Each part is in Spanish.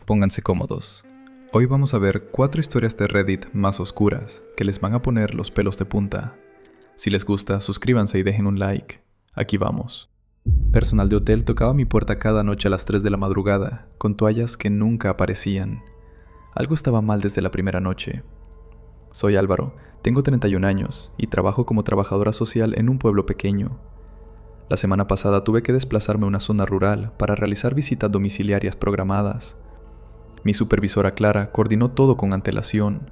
Pónganse cómodos. Hoy vamos a ver 4 historias de Reddit más oscuras que les van a poner los pelos de punta. Si les gusta, suscríbanse y dejen un like. Aquí vamos. Personal de hotel tocaba mi puerta cada noche a las 3 de la madrugada, con toallas que nunca aparecían. Algo estaba mal desde la primera noche. Soy Álvaro, tengo 31 años y trabajo como trabajadora social en un pueblo pequeño. La semana pasada tuve que desplazarme a una zona rural para realizar visitas domiciliarias programadas. Mi supervisora Clara coordinó todo con antelación.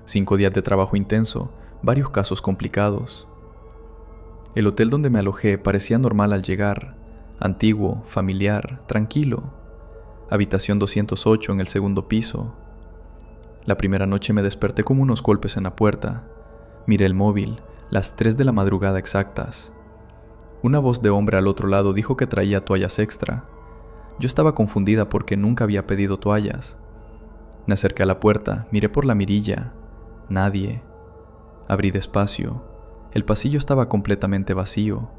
5 días de trabajo intenso, varios casos complicados. El hotel donde me alojé parecía normal al llegar, antiguo, familiar, tranquilo. Habitación 208 en el segundo piso. La primera noche me desperté con unos golpes en la puerta. Miré el móvil, las 3 de la madrugada exactas. Una voz de hombre al otro lado dijo que traía toallas extra. Yo estaba confundida porque nunca había pedido toallas. Me acerqué a la puerta, miré por la mirilla. Nadie. Abrí despacio. El pasillo estaba completamente vacío.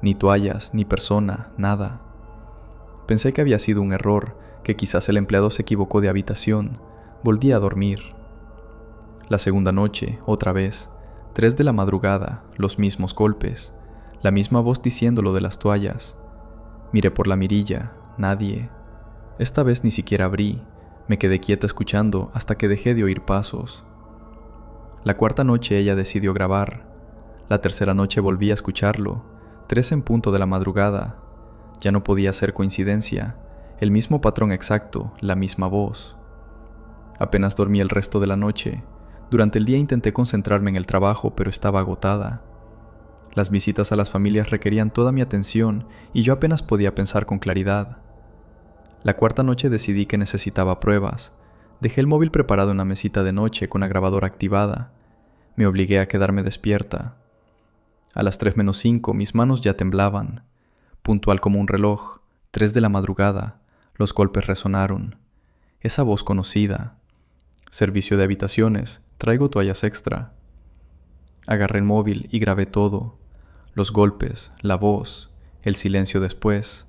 Ni toallas, ni persona, nada. Pensé que había sido un error, que quizás el empleado se equivocó de habitación. Volví a dormir. La segunda noche, otra vez. 3 de la madrugada, los mismos golpes. La misma voz diciendo lo de las toallas. Miré por la mirilla. Nadie. Esta vez ni siquiera abrí. Me quedé quieta escuchando hasta que dejé de oír pasos. La cuarta noche ella decidió grabar. La tercera noche volví a escucharlo. 3 en punto de la madrugada. Ya no podía ser coincidencia. El mismo patrón exacto, la misma voz. Apenas dormí el resto de la noche. Durante el día intenté concentrarme en el trabajo, pero estaba agotada. Las visitas a las familias requerían toda mi atención y yo apenas podía pensar con claridad. La cuarta noche decidí que necesitaba pruebas. Dejé el móvil preparado en la mesita de noche con la grabadora activada. Me obligué a quedarme despierta. A las 3:05 mis manos ya temblaban. Puntual como un reloj, 3 de la madrugada, los golpes resonaron. Esa voz conocida. Servicio de habitaciones, traigo toallas extra. Agarré el móvil y grabé todo. Los golpes, la voz, el silencio después.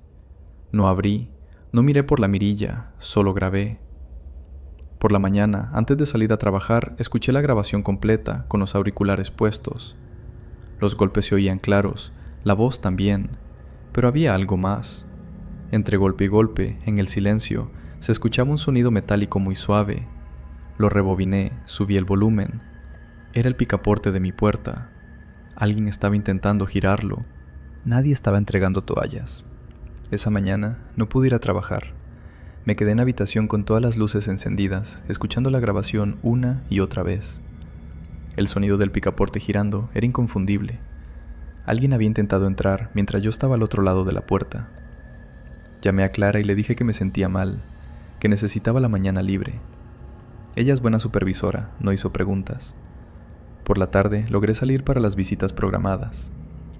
No abrí, no miré por la mirilla, solo grabé. Por la mañana, antes de salir a trabajar, escuché la grabación completa con los auriculares puestos. Los golpes se oían claros, la voz también, pero había algo más. Entre golpe y golpe, en el silencio, se escuchaba un sonido metálico muy suave. Lo rebobiné, subí el volumen. Era el picaporte de mi puerta. Alguien estaba intentando girarlo. Nadie estaba entregando toallas. Esa mañana no pude ir a trabajar. Me quedé en la habitación con todas las luces encendidas, escuchando la grabación una y otra vez. El sonido del picaporte girando era inconfundible. Alguien había intentado entrar mientras yo estaba al otro lado de la puerta. Llamé a Clara y le dije que me sentía mal, que necesitaba la mañana libre. Ella es buena supervisora, no hizo preguntas. Por la tarde logré salir para las visitas programadas.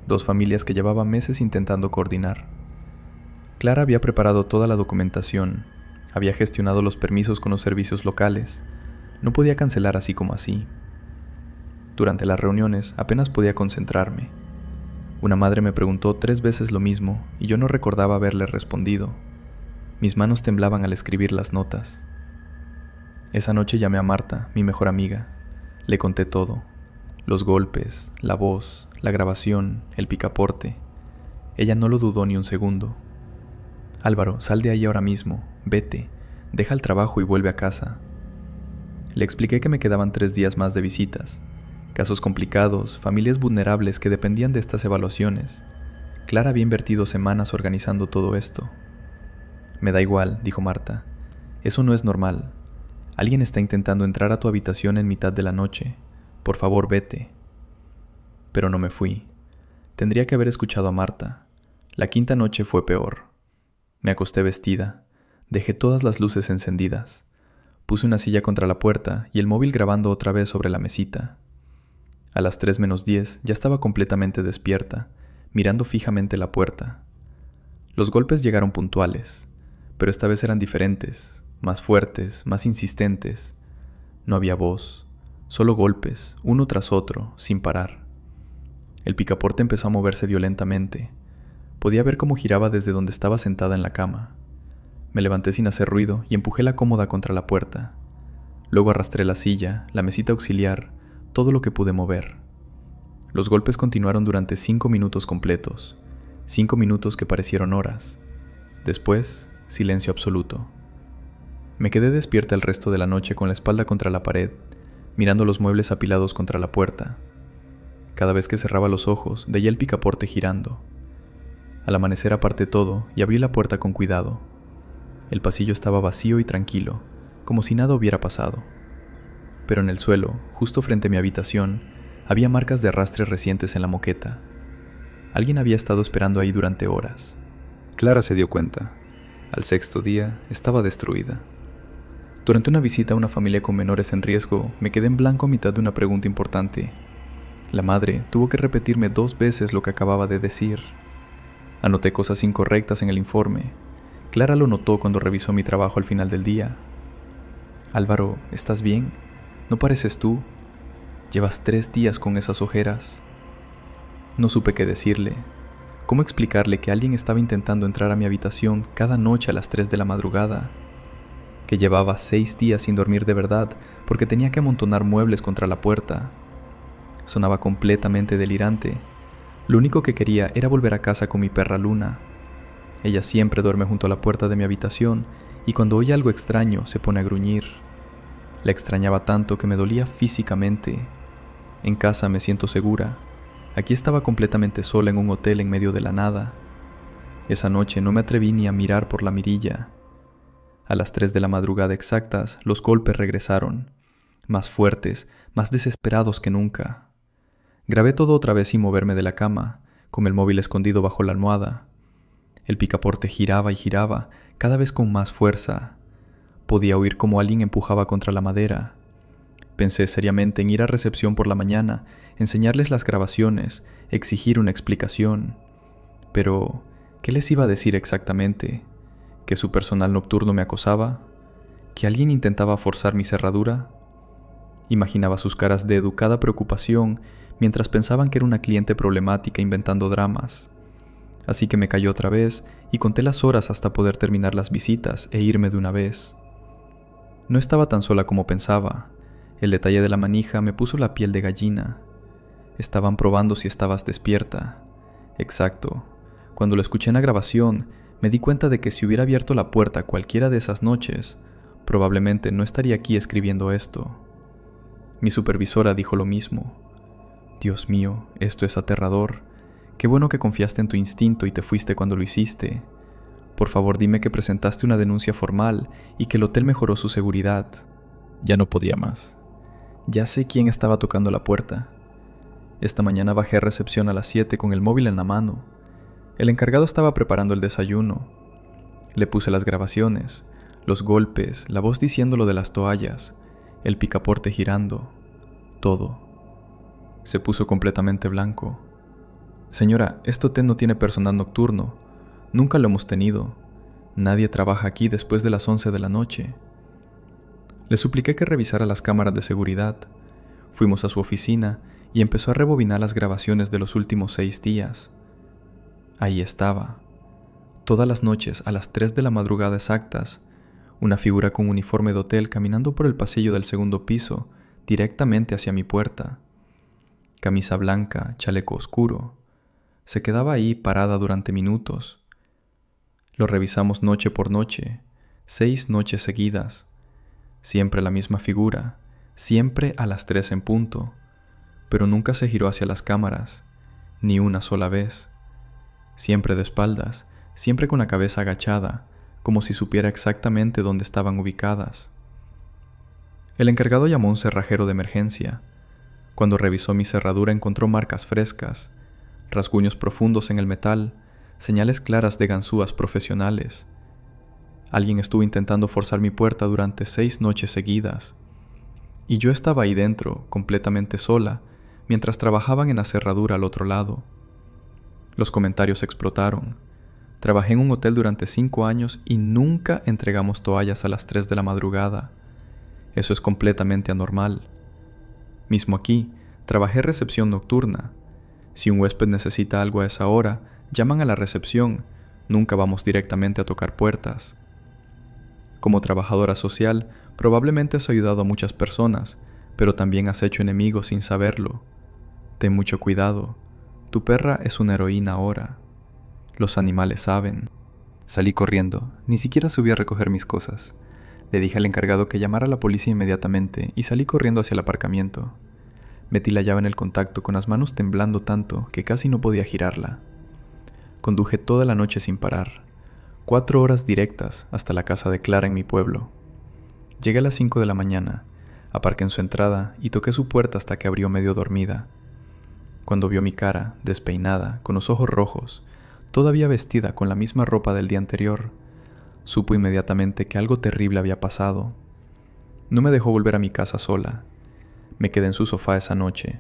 2 familias que llevaba meses intentando coordinar. Clara había preparado toda la documentación, había gestionado los permisos con los servicios locales. No podía cancelar así como así. Durante las reuniones apenas podía concentrarme. Una madre me preguntó 3 veces lo mismo y yo no recordaba haberle respondido. Mis manos temblaban al escribir las notas. Esa noche llamé a Marta, mi mejor amiga. Le conté todo. Los golpes, la voz, la grabación, el picaporte. Ella no lo dudó ni un segundo. Álvaro, sal de ahí ahora mismo, vete, deja el trabajo y vuelve a casa. Le expliqué que me quedaban 3 días más de visitas. Casos complicados, familias vulnerables que dependían de estas evaluaciones. Clara había invertido semanas organizando todo esto. Me da igual, dijo Marta. Eso no es normal. Alguien está intentando entrar a tu habitación en mitad de la noche. Por favor, vete. Pero no me fui. Tendría que haber escuchado a Marta. La quinta noche fue peor. Me acosté vestida. Dejé todas las luces encendidas. Puse una silla contra la puerta y el móvil grabando otra vez sobre la mesita. A las 3:10 ya estaba completamente despierta, mirando fijamente la puerta. Los golpes llegaron puntuales, pero esta vez eran diferentes, más fuertes, más insistentes. No había voz. Solo golpes, uno tras otro, sin parar. El picaporte empezó a moverse violentamente. Podía ver cómo giraba desde donde estaba sentada en la cama. Me levanté sin hacer ruido y empujé la cómoda contra la puerta. Luego arrastré la silla, la mesita auxiliar, todo lo que pude mover. Los golpes continuaron durante 5 minutos completos, 5 minutos que parecieron horas. Después, silencio absoluto. Me quedé despierta el resto de la noche con la espalda contra la pared, mirando los muebles apilados contra la puerta. Cada vez que cerraba los ojos, veía el picaporte girando. Al amanecer aparté todo y abrí la puerta con cuidado. El pasillo estaba vacío y tranquilo, como si nada hubiera pasado. Pero en el suelo, justo frente a mi habitación, había marcas de arrastre recientes en la moqueta. Alguien había estado esperando ahí durante horas. Clara se dio cuenta. Al 6.º día, estaba destruida. Durante una visita a una familia con menores en riesgo, me quedé en blanco a mitad de una pregunta importante. La madre tuvo que repetirme 2 veces lo que acababa de decir. Anoté cosas incorrectas en el informe. Clara lo notó cuando revisó mi trabajo al final del día. Álvaro, ¿estás bien? ¿No pareces tú? Llevas 3 días con esas ojeras. No supe qué decirle. ¿Cómo explicarle que alguien estaba intentando entrar a mi habitación cada noche a las 3 de la madrugada? Que llevaba 6 días sin dormir de verdad porque tenía que amontonar muebles contra la puerta. Sonaba completamente delirante. Lo único que quería era volver a casa con mi perra Luna. Ella siempre duerme junto a la puerta de mi habitación y cuando oye algo extraño se pone a gruñir. La extrañaba tanto que me dolía físicamente. En casa me siento segura. Aquí estaba completamente sola en un hotel en medio de la nada. Esa noche no me atreví ni a mirar por la mirilla. A las 3 de la madrugada exactas, los golpes regresaron, más fuertes, más desesperados que nunca. Grabé todo otra vez sin moverme de la cama, con el móvil escondido bajo la almohada. El picaporte giraba y giraba, cada vez con más fuerza. Podía oír cómo alguien empujaba contra la madera. Pensé seriamente en ir a recepción por la mañana, enseñarles las grabaciones, exigir una explicación. Pero, ¿qué les iba a decir exactamente? ¿Que su personal nocturno me acosaba? ¿Que alguien intentaba forzar mi cerradura? Imaginaba sus caras de educada preocupación mientras pensaban que era una cliente problemática inventando dramas. Así que me callé otra vez y conté las horas hasta poder terminar las visitas e irme de una vez. No estaba tan sola como pensaba. El detalle de la manija me puso la piel de gallina. Estaban probando si estabas despierta. Exacto. Cuando lo escuché en la grabación, me di cuenta de que si hubiera abierto la puerta cualquiera de esas noches, probablemente no estaría aquí escribiendo esto. Mi supervisora dijo lo mismo. Dios mío, esto es aterrador. Qué bueno que confiaste en tu instinto y te fuiste cuando lo hiciste. Por favor, dime que presentaste una denuncia formal y que el hotel mejoró su seguridad. Ya no podía más. Ya sé quién estaba tocando la puerta. Esta mañana bajé a recepción a las 7 con el móvil en la mano. El encargado estaba preparando el desayuno. Le puse las grabaciones, los golpes, la voz diciendo lo de las toallas, el picaporte girando, todo. Se puso completamente blanco. Señora, este hotel no tiene personal nocturno. Nunca lo hemos tenido. Nadie trabaja aquí después de las 11 de la noche. Le supliqué que revisara las cámaras de seguridad. Fuimos a su oficina y empezó a rebobinar las grabaciones de los últimos 6 días. Ahí estaba. Todas las noches, a las 3 de la madrugada exactas, una figura con uniforme de hotel caminando por el pasillo del 2.º piso, directamente hacia mi puerta. Camisa blanca, chaleco oscuro. Se quedaba ahí parada durante minutos. Lo revisamos noche por noche, 6 noches seguidas. Siempre la misma figura, siempre a las 3 en punto, pero nunca se giró hacia las cámaras, ni una sola vez. Siempre de espaldas, siempre con la cabeza agachada, como si supiera exactamente dónde estaban ubicadas. El encargado llamó a un cerrajero de emergencia. Cuando revisó mi cerradura encontró marcas frescas, rasguños profundos en el metal, señales claras de ganzúas profesionales. Alguien estuvo intentando forzar mi puerta durante 6 noches seguidas. Y yo estaba ahí dentro, completamente sola, mientras trabajaban en la cerradura al otro lado. Los comentarios explotaron. Trabajé en un hotel durante 5 años y nunca entregamos toallas a las 3 de la madrugada. Eso es completamente anormal. Mismo aquí, trabajé recepción nocturna. Si un huésped necesita algo a esa hora, llaman a la recepción. Nunca vamos directamente a tocar puertas. Como trabajadora social, probablemente has ayudado a muchas personas, pero también has hecho enemigos sin saberlo. Ten mucho cuidado. Tu perra es una heroína ahora. Los animales saben. Salí corriendo, ni siquiera subí a recoger mis cosas. Le dije al encargado que llamara a la policía inmediatamente y salí corriendo hacia el aparcamiento. Metí la llave en el contacto con las manos temblando tanto que casi no podía girarla. Conduje toda la noche sin parar, 4 horas directas hasta la casa de Clara en mi pueblo. Llegué a las 5 de la mañana, aparqué en su entrada y toqué su puerta hasta que abrió medio dormida. Cuando vio mi cara, despeinada, con los ojos rojos, todavía vestida con la misma ropa del día anterior, supo inmediatamente que algo terrible había pasado. No me dejó volver a mi casa sola. Me quedé en su sofá esa noche.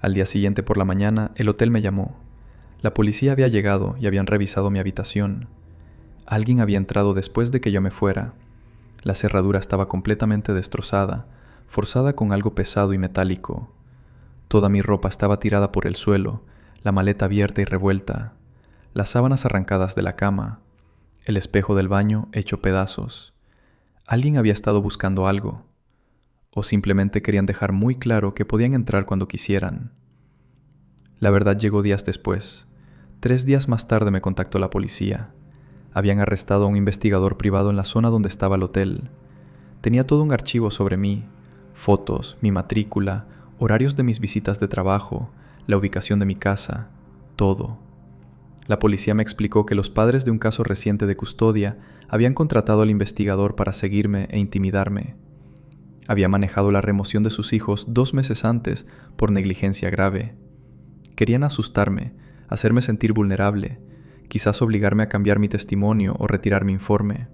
Al día siguiente por la mañana, el hotel me llamó. La policía había llegado y habían revisado mi habitación. Alguien había entrado después de que yo me fuera. La cerradura estaba completamente destrozada, forzada con algo pesado y metálico. Toda mi ropa estaba tirada por el suelo, la maleta abierta y revuelta, las sábanas arrancadas de la cama, el espejo del baño hecho pedazos. Alguien había estado buscando algo, o simplemente querían dejar muy claro que podían entrar cuando quisieran. La verdad llegó días después. 3 días más tarde me contactó la policía. Habían arrestado a un investigador privado en la zona donde estaba el hotel. Tenía todo un archivo sobre mí, fotos, mi matrícula, horarios de mis visitas de trabajo, la ubicación de mi casa, todo. La policía me explicó que los padres de un caso reciente de custodia habían contratado al investigador para seguirme e intimidarme. Había manejado la remoción de sus hijos 2 meses antes por negligencia grave. Querían asustarme, hacerme sentir vulnerable, quizás obligarme a cambiar mi testimonio o retirar mi informe.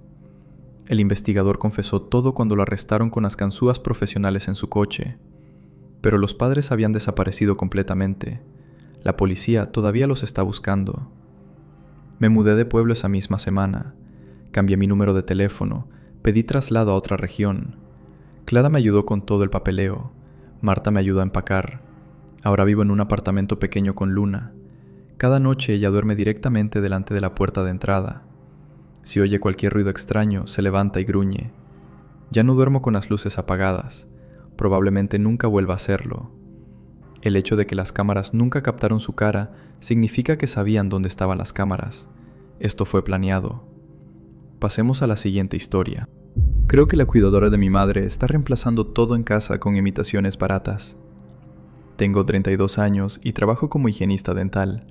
El investigador confesó todo cuando lo arrestaron con las ganzúas profesionales en su coche. Pero los padres habían desaparecido completamente. La policía todavía los está buscando. Me mudé de pueblo esa misma semana. Cambié mi número de teléfono, pedí traslado a otra región. Clara me ayudó con todo el papeleo. Marta me ayudó a empacar. Ahora vivo en un apartamento pequeño con Luna. Cada noche ella duerme directamente delante de la puerta de entrada. Si oye cualquier ruido extraño, se levanta y gruñe. Ya no duermo con las luces apagadas. Probablemente nunca vuelva a hacerlo. El hecho de que las cámaras nunca captaron su cara significa que sabían dónde estaban las cámaras. Esto fue planeado. Pasemos a la siguiente historia. Creo que la cuidadora de mi madre está reemplazando todo en casa con imitaciones baratas. Tengo 32 años y trabajo como higienista dental.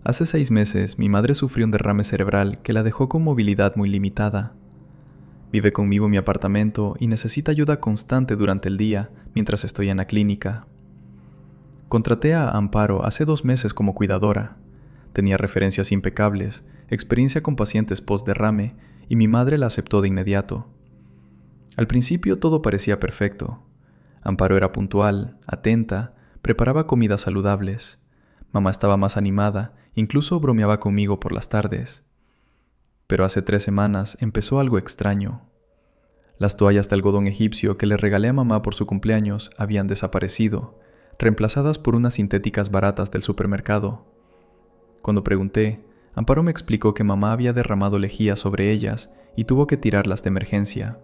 Hace 6 meses mi madre sufrió un derrame cerebral que la dejó con movilidad muy limitada. Vive conmigo en mi apartamento y necesita ayuda constante durante el día mientras estoy en la clínica. Contraté a Amparo hace 2 meses como cuidadora. Tenía referencias impecables, experiencia con pacientes post-derrame y mi madre la aceptó de inmediato. Al principio todo parecía perfecto. Amparo era puntual, atenta, preparaba comidas saludables. Mamá estaba más animada, incluso bromeaba conmigo por las tardes. Pero hace 3 semanas empezó algo extraño. Las toallas de algodón egipcio que le regalé a mamá por su cumpleaños habían desaparecido, reemplazadas por unas sintéticas baratas del supermercado. Cuando pregunté, Amparo me explicó que mamá había derramado lejía sobre ellas y tuvo que tirarlas de emergencia.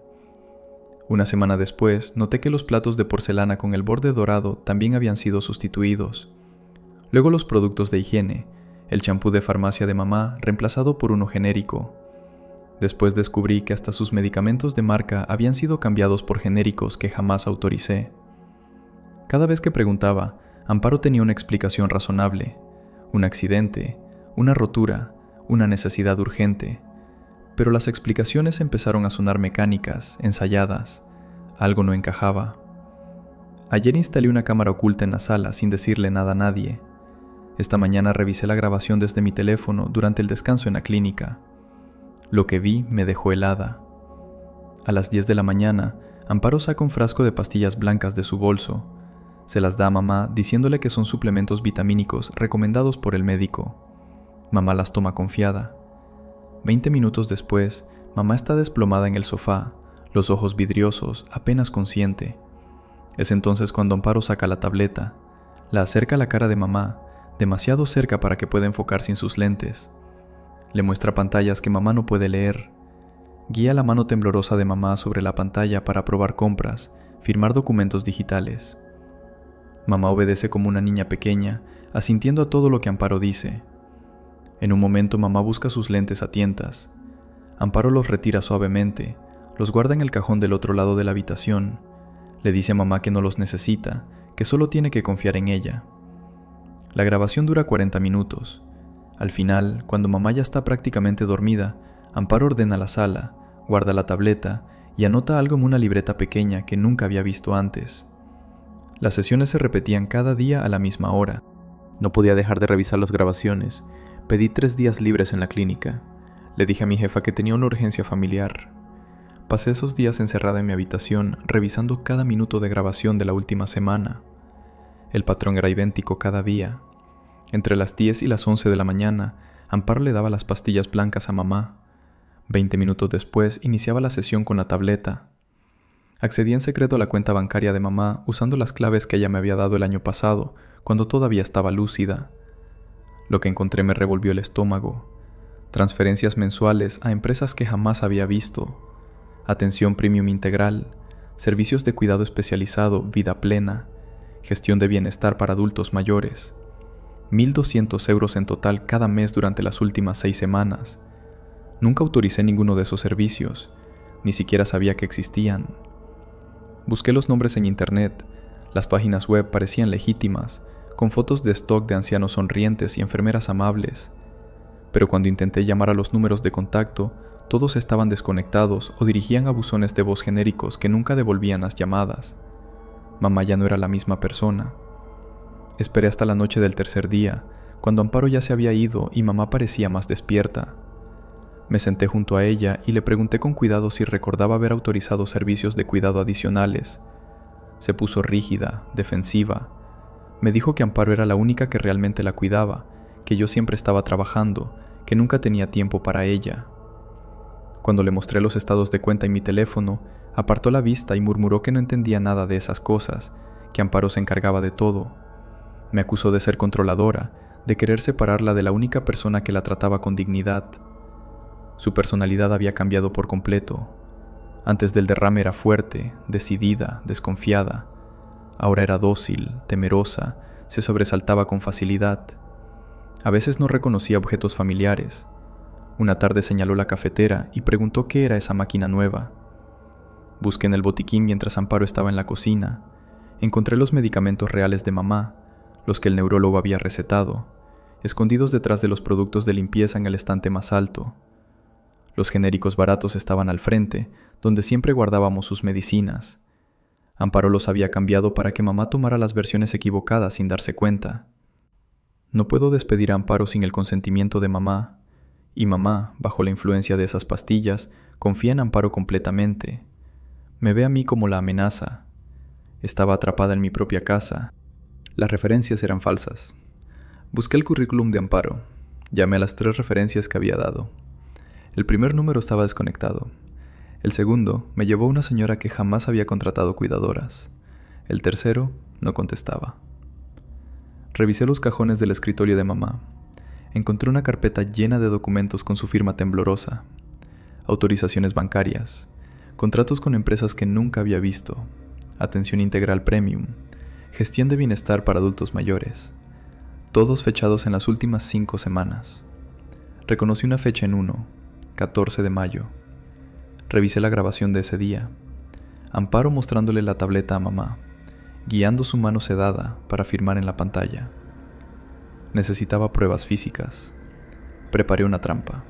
Una semana después, noté que los platos de porcelana con el borde dorado también habían sido sustituidos. Luego los productos de higiene, el champú de farmacia de mamá reemplazado por uno genérico. Después descubrí que hasta sus medicamentos de marca habían sido cambiados por genéricos que jamás autoricé. Cada vez que preguntaba, Amparo tenía una explicación razonable. Un accidente, una rotura, una necesidad urgente. Pero las explicaciones empezaron a sonar mecánicas, ensayadas. Algo no encajaba. Ayer instalé una cámara oculta en la sala sin decirle nada a nadie. Esta mañana revisé la grabación desde mi teléfono durante el descanso en la clínica. Lo que vi me dejó helada. A las 10 de la mañana, Amparo saca un frasco de pastillas blancas de su bolso. Se las da a mamá diciéndole que son suplementos vitamínicos recomendados por el médico. Mamá las toma confiada. 20 minutos después, mamá está desplomada en el sofá, los ojos vidriosos, apenas consciente. Es entonces cuando Amparo saca la tableta, la acerca a la cara de mamá, demasiado cerca para que pueda enfocar sin sus lentes. Le muestra pantallas que mamá no puede leer. Guía la mano temblorosa de mamá sobre la pantalla para aprobar compras, firmar documentos digitales. Mamá obedece como una niña pequeña, asintiendo a todo lo que Amparo dice. En un momento mamá busca sus lentes a tientas. Amparo los retira suavemente, los guarda en el cajón del otro lado de la habitación. Le dice a mamá que no los necesita, que solo tiene que confiar en ella. La grabación dura 40 minutos. Al final, cuando mamá ya está prácticamente dormida, Amparo ordena la sala, guarda la tableta y anota algo en una libreta pequeña que nunca había visto antes. Las sesiones se repetían cada día a la misma hora. No podía dejar de revisar las grabaciones. Pedí 3 días libres en la clínica. Le dije a mi jefa que tenía una urgencia familiar. Pasé esos días encerrada en mi habitación, revisando cada minuto de grabación de la última semana. El patrón era idéntico cada día. Entre las 10 y las 11 de la mañana, Amparo le daba las pastillas blancas a mamá. 20 minutos después, iniciaba la sesión con la tableta. Accedí en secreto a la cuenta bancaria de mamá usando las claves que ella me había dado el año pasado, cuando todavía estaba lúcida. Lo que encontré me revolvió el estómago. Transferencias mensuales a empresas que jamás había visto. Atención premium integral, servicios de cuidado especializado, vida plena, gestión de bienestar para adultos mayores. 1.200 euros en total cada mes durante las últimas 6 semanas. Nunca autoricé ninguno de esos servicios, ni siquiera sabía que existían. Busqué los nombres en internet, las páginas web parecían legítimas, con fotos de stock de ancianos sonrientes y enfermeras amables. Pero cuando intenté llamar a los números de contacto, todos estaban desconectados o dirigían a buzones de voz genéricos que nunca devolvían las llamadas. Mamá ya no era la misma persona. Esperé hasta la noche del tercer día, cuando Amparo ya se había ido y mamá parecía más despierta. Me senté junto a ella y le pregunté con cuidado si recordaba haber autorizado servicios de cuidado adicionales. Se puso rígida, defensiva. Me dijo que Amparo era la única que realmente la cuidaba, que yo siempre estaba trabajando, que nunca tenía tiempo para ella. Cuando le mostré los estados de cuenta en mi teléfono, apartó la vista y murmuró que no entendía nada de esas cosas, que Amparo se encargaba de todo. Me acusó de ser controladora, de querer separarla de la única persona que la trataba con dignidad. Su personalidad había cambiado por completo. Antes del derrame era fuerte, decidida, desconfiada. Ahora era dócil, temerosa, se sobresaltaba con facilidad. A veces no reconocía objetos familiares. Una tarde señaló la cafetera y preguntó qué era esa máquina nueva. Busqué en el botiquín mientras Amparo estaba en la cocina. Encontré los medicamentos reales de mamá, los que el neurólogo había recetado, escondidos detrás de los productos de limpieza en el estante más alto. Los genéricos baratos estaban al frente, donde siempre guardábamos sus medicinas. Amparo los había cambiado para que mamá tomara las versiones equivocadas sin darse cuenta. No puedo despedir a Amparo sin el consentimiento de mamá, y mamá, bajo la influencia de esas pastillas, confía en Amparo completamente. Me ve a mí como la amenaza. Estaba atrapada en mi propia casa. Las referencias eran falsas. Busqué el currículum de Amparo. Llamé a las 3 referencias que había dado. El primer número estaba desconectado. El segundo me llevó a una señora que jamás había contratado cuidadoras. El tercero no contestaba. Revisé los cajones del escritorio de mamá. Encontré una carpeta llena de documentos con su firma temblorosa. Autorizaciones bancarias, contratos con empresas que nunca había visto, atención integral premium, gestión de bienestar para adultos mayores, todos fechados en las últimas 5 semanas. Reconocí una fecha en uno, 14 de mayo. Revisé la grabación de ese día. Amparo mostrándole la tableta a mamá, guiando su mano sedada para firmar en la pantalla. Necesitaba pruebas físicas. Preparé una trampa.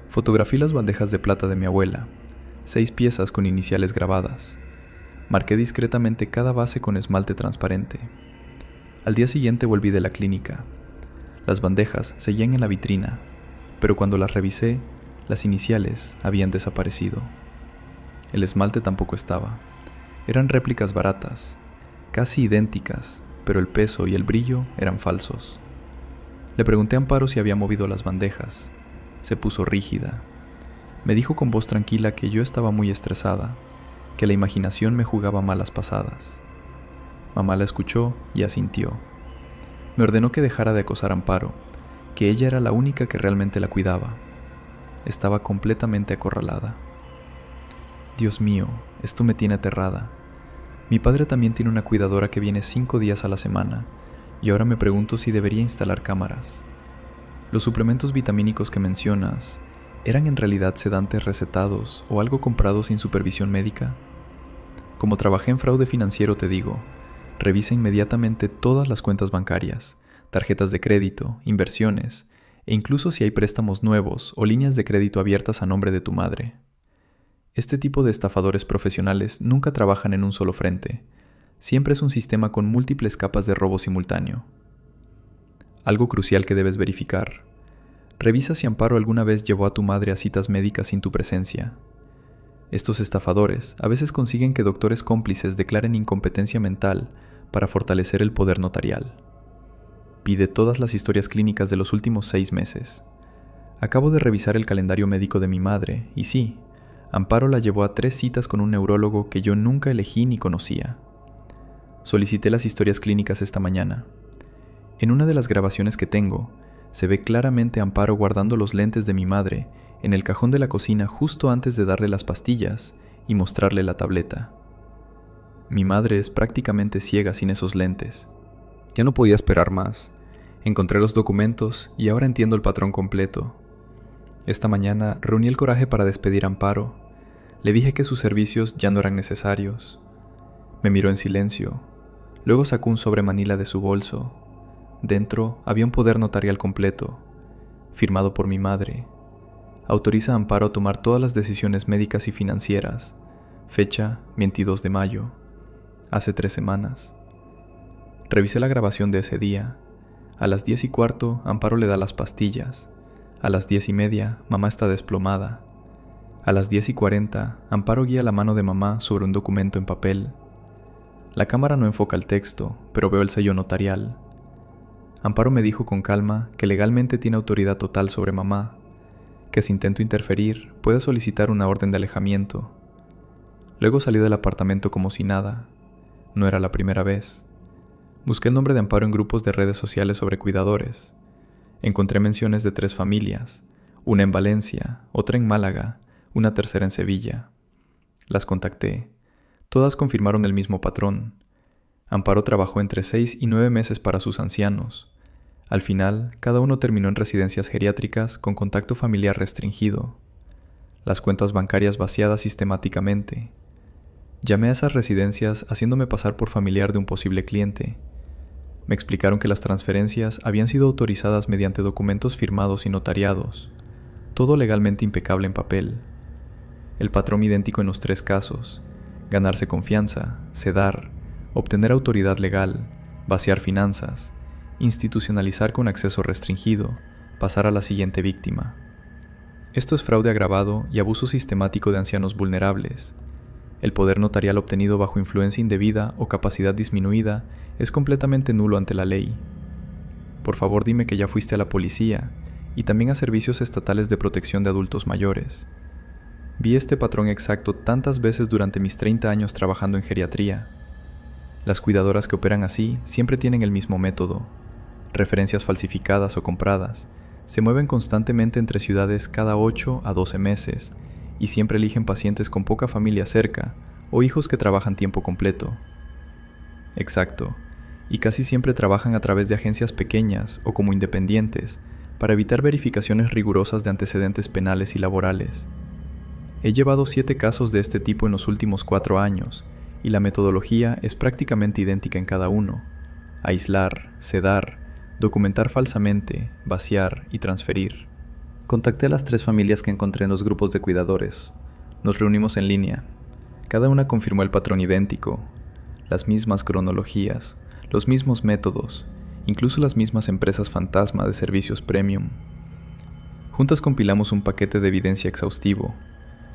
Fotografié las bandejas de plata de mi abuela, 6 piezas con iniciales grabadas. Marqué discretamente cada base con esmalte transparente. Al día siguiente volví de la clínica. Las bandejas seguían en la vitrina, pero cuando las revisé, las iniciales habían desaparecido. El esmalte tampoco estaba. Eran réplicas baratas, casi idénticas, pero el peso y el brillo eran falsos. Le pregunté a Amparo si había movido las bandejas. Se puso rígida. Me dijo con voz tranquila que yo estaba muy estresada, que la imaginación me jugaba malas pasadas. Mamá la escuchó y asintió. Me ordenó que dejara de acosar a Amparo, que ella era la única que realmente la cuidaba. Estaba completamente acorralada. Dios mío, esto me tiene aterrada. Mi padre también tiene una cuidadora que viene 5 días a la semana, y ahora me pregunto si debería instalar cámaras. Los suplementos vitamínicos que mencionas, ¿eran en realidad sedantes recetados o algo comprado sin supervisión médica? Como trabajé en fraude financiero te digo, revisa inmediatamente todas las cuentas bancarias, tarjetas de crédito, inversiones, e incluso si hay préstamos nuevos o líneas de crédito abiertas a nombre de tu madre. Este tipo de estafadores profesionales nunca trabajan en un solo frente. Siempre es un sistema con múltiples capas de robo simultáneo. Algo crucial que debes verificar. Revisa si Amparo alguna vez llevó a tu madre a citas médicas sin tu presencia. Estos estafadores a veces consiguen que doctores cómplices declaren incompetencia mental para fortalecer el poder notarial. Pide todas las historias clínicas de los últimos 6 meses. Acabo de revisar el calendario médico de mi madre y sí, Amparo la llevó a 3 citas con un neurólogo que yo nunca elegí ni conocía. Solicité las historias clínicas esta mañana. En una de las grabaciones que tengo, se ve claramente a Amparo guardando los lentes de mi madre en el cajón de la cocina justo antes de darle las pastillas y mostrarle la tableta. Mi madre es prácticamente ciega sin esos lentes. Ya no podía esperar más. Encontré los documentos y ahora entiendo el patrón completo. Esta mañana reuní el coraje para despedir a Amparo. Le dije que sus servicios ya no eran necesarios. Me miró en silencio. Luego sacó un sobre manila de su bolso. Dentro había un poder notarial completo, firmado por mi madre. Autoriza a Amparo a tomar todas las decisiones médicas y financieras. Fecha 22 de mayo. Hace 3 semanas. Revisé la grabación de ese día. A las 10:15, Amparo le da las pastillas. A las 10:30, mamá está desplomada. A las 10:40, Amparo guía la mano de mamá sobre un documento en papel. La cámara no enfoca el texto, pero veo el sello notarial. Amparo me dijo con calma que legalmente tiene autoridad total sobre mamá, que si intento interferir, puede solicitar una orden de alejamiento. Luego salí del apartamento como si nada. No era la primera vez. Busqué el nombre de Amparo en grupos de redes sociales sobre cuidadores. Encontré menciones de 3 familias, una en Valencia, otra en Málaga, una tercera en Sevilla. Las contacté. Todas confirmaron el mismo patrón. Amparo trabajó entre 6 y 9 meses para sus ancianos. Al final, cada uno terminó en residencias geriátricas con contacto familiar restringido. Las cuentas bancarias vaciadas sistemáticamente. Llamé a esas residencias haciéndome pasar por familiar de un posible cliente. Me explicaron que las transferencias habían sido autorizadas mediante documentos firmados y notariados. Todo legalmente impecable en papel. El patrón idéntico en los 3 casos. Ganarse confianza, sedar, obtener autoridad legal, vaciar finanzas, institucionalizar con acceso restringido, pasar a la siguiente víctima. Esto es fraude agravado y abuso sistemático de ancianos vulnerables. El poder notarial obtenido bajo influencia indebida o capacidad disminuida es completamente nulo ante la ley. Por favor, dime que ya fuiste a la policía y también a servicios estatales de protección de adultos mayores. Vi este patrón exacto tantas veces durante mis 30 años trabajando en geriatría. Las cuidadoras que operan así siempre tienen el mismo método. Referencias falsificadas o compradas. Se mueven constantemente entre ciudades cada 8 a 12 meses y siempre eligen pacientes con poca familia cerca o hijos que trabajan tiempo completo. Exacto. Y casi siempre trabajan a través de agencias pequeñas o como independientes para evitar verificaciones rigurosas de antecedentes penales y laborales. He llevado 7 casos de este tipo en los últimos 4 años y la metodología es prácticamente idéntica en cada uno. Aislar, sedar, documentar falsamente, vaciar y transferir. Contacté a las 3 familias que encontré en los grupos de cuidadores. Nos reunimos en línea. Cada una confirmó el patrón idéntico, las mismas cronologías, los mismos métodos, incluso las mismas empresas fantasma de servicios premium. Juntas compilamos un paquete de evidencia exhaustivo.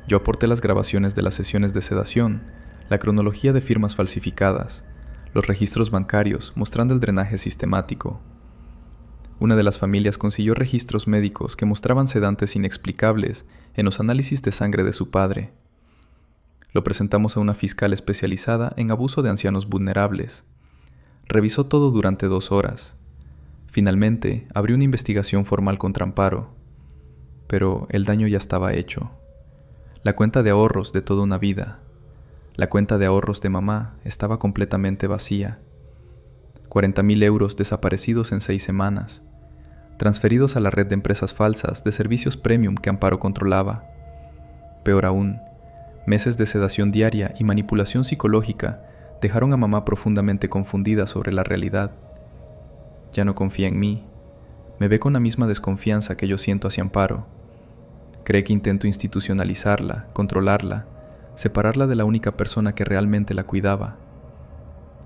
Yo aporté las grabaciones de las sesiones de sedación, la cronología de firmas falsificadas, los registros bancarios mostrando el drenaje sistemático. Una de las familias consiguió registros médicos que mostraban sedantes inexplicables en los análisis de sangre de su padre. Lo presentamos a una fiscal especializada en abuso de ancianos vulnerables. Revisó todo durante 2 horas. Finalmente, abrió una investigación formal contra Amparo. Pero el daño ya estaba hecho. La cuenta de ahorros de toda una vida. La cuenta de ahorros de mamá estaba completamente vacía. 40.000 euros desaparecidos en 6 semanas, transferidos a la red de empresas falsas de servicios premium que Amparo controlaba. Peor aún, meses de sedación diaria y manipulación psicológica dejaron a mamá profundamente confundida sobre la realidad. Ya no confía en mí. Me ve con la misma desconfianza que yo siento hacia Amparo. Cree que intento institucionalizarla, controlarla, separarla de la única persona que realmente la cuidaba.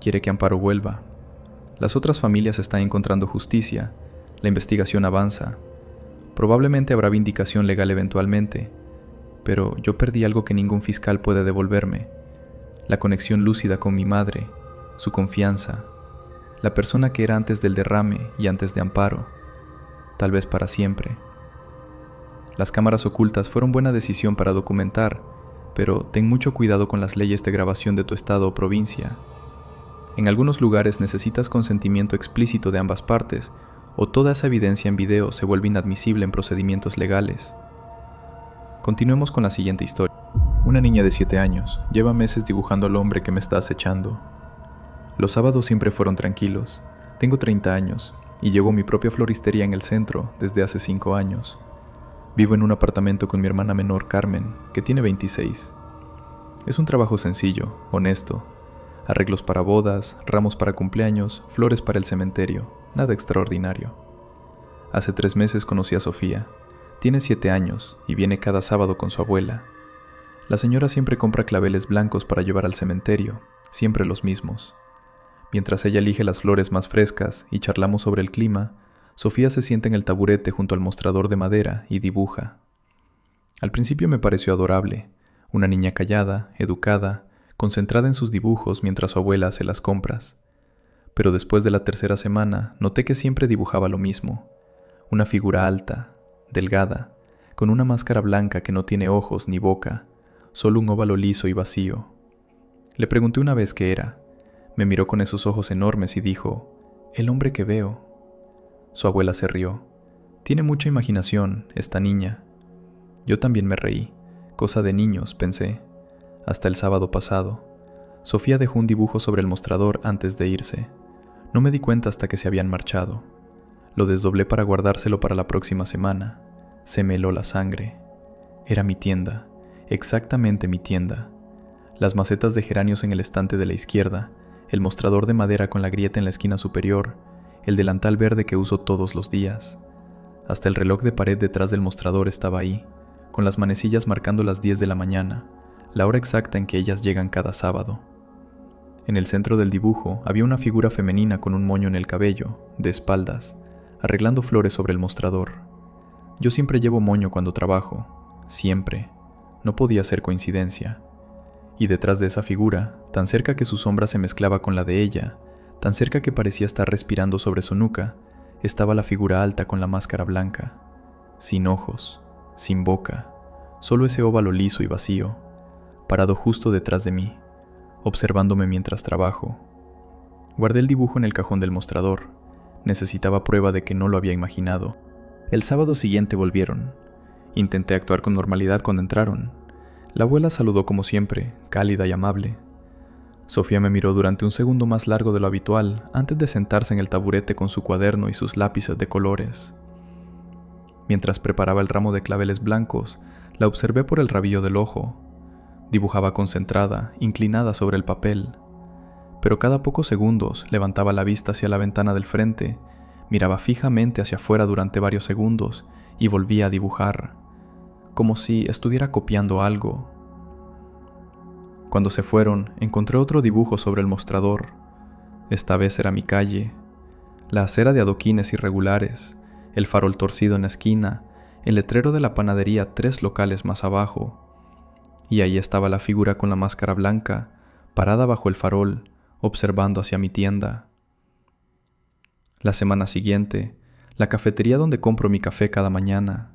Quiere que Amparo vuelva. Las otras familias están encontrando justicia, la investigación avanza. Probablemente habrá vindicación legal eventualmente, pero yo perdí algo que ningún fiscal puede devolverme: la conexión lúcida con mi madre, su confianza, la persona que era antes del derrame y antes de Amparo, tal vez para siempre. Las cámaras ocultas fueron buena decisión para documentar, pero ten mucho cuidado con las leyes de grabación de tu estado o provincia. En algunos lugares necesitas consentimiento explícito de ambas partes, o toda esa evidencia en video se vuelve inadmisible en procedimientos legales. Continuemos con la siguiente historia. Una niña de 7 años lleva meses dibujando al hombre que me está acechando. Los sábados siempre fueron tranquilos. Tengo 30 años y llevo mi propia floristería en el centro desde hace 5 años. Vivo en un apartamento con mi hermana menor Carmen, que tiene 26. Es un trabajo sencillo, honesto. Arreglos para bodas, ramos para cumpleaños, flores para el cementerio, nada extraordinario. Hace 3 meses conocí a Sofía. Tiene 7 años y viene cada sábado con su abuela. La señora siempre compra claveles blancos para llevar al cementerio, siempre los mismos. Mientras ella elige las flores más frescas y charlamos sobre el clima, Sofía se sienta en el taburete junto al mostrador de madera y dibuja. Al principio me pareció adorable, una niña callada, educada, concentrada en sus dibujos mientras su abuela hace las compras. Pero después de la 3ª semana noté que siempre dibujaba lo mismo: una figura alta, delgada, con una máscara blanca que no tiene ojos ni boca, solo un óvalo liso y vacío. Le pregunté una vez qué era. Me miró con esos ojos enormes y dijo: «El hombre que veo». Su abuela se rió. Tiene mucha imaginación, esta niña. Yo también me reí. Cosa de niños, pensé. Hasta el sábado pasado. Sofía dejó un dibujo sobre el mostrador antes de irse. No me di cuenta hasta que se habían marchado. Lo desdoblé para guardárselo para la próxima semana. Se me heló la sangre. Era mi tienda, exactamente mi tienda. Las macetas de geranios en el estante de la izquierda, el mostrador de madera con la grieta en la esquina superior, el delantal verde que uso todos los días. Hasta el reloj de pared detrás del mostrador estaba ahí, con las manecillas marcando las 10 de la mañana, la hora exacta en que ellas llegan cada sábado. En el centro del dibujo había una figura femenina con un moño en el cabello, de espaldas, arreglando flores sobre el mostrador. Yo siempre llevo moño cuando trabajo, siempre. No podía ser coincidencia. Y detrás de esa figura, tan cerca que su sombra se mezclaba con la de ella, tan cerca que parecía estar respirando sobre su nuca, estaba la figura alta con la máscara blanca, sin ojos, sin boca, solo ese óvalo liso y vacío, parado justo detrás de mí, observándome mientras trabajo. Guardé el dibujo en el cajón del mostrador. Necesitaba prueba de que no lo había imaginado. El sábado siguiente volvieron. Intenté actuar con normalidad cuando entraron. La abuela saludó como siempre, cálida y amable. Sofía me miró durante un segundo más largo de lo habitual antes de sentarse en el taburete con su cuaderno y sus lápices de colores. Mientras preparaba el ramo de claveles blancos, la observé por el rabillo del ojo. Dibujaba concentrada, inclinada sobre el papel. Pero cada pocos segundos levantaba la vista hacia la ventana del frente, miraba fijamente hacia afuera durante varios segundos y volvía a dibujar, como si estuviera copiando algo. Cuando se fueron, encontré otro dibujo sobre el mostrador. Esta vez era mi calle, la acera de adoquines irregulares, el farol torcido en la esquina, el letrero de la panadería 3 locales más abajo. Y ahí estaba la figura con la máscara blanca, parada bajo el farol, observando hacia mi tienda. La semana siguiente, la cafetería donde compro mi café cada mañana,